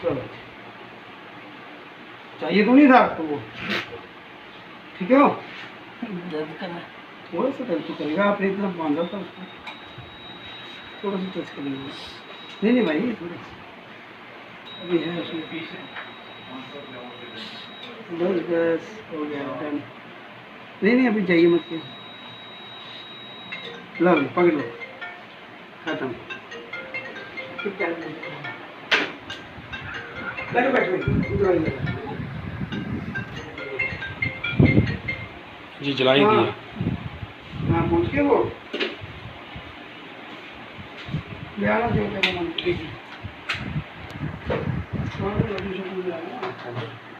चलो, चाहिए तो नहीं था आपको वो, ठीक है? दर्द कर रहा है। थोड़ा सा दर्द तो करेगा, आपने इतना बांधा था उसको, थोड़ा सा टच करेंगे। नहीं नहीं भाई, थोड़ा अभी है उसमें पीछे। बस बस हो गया, डन। नहीं नहीं अभी जाइए मत के, लो पकड़ लो, खत्म। बैठो बैठो, जी जला ही दिया। हाँ पूछ के वो ले आना चाहिए मेरा मन। ठीक है।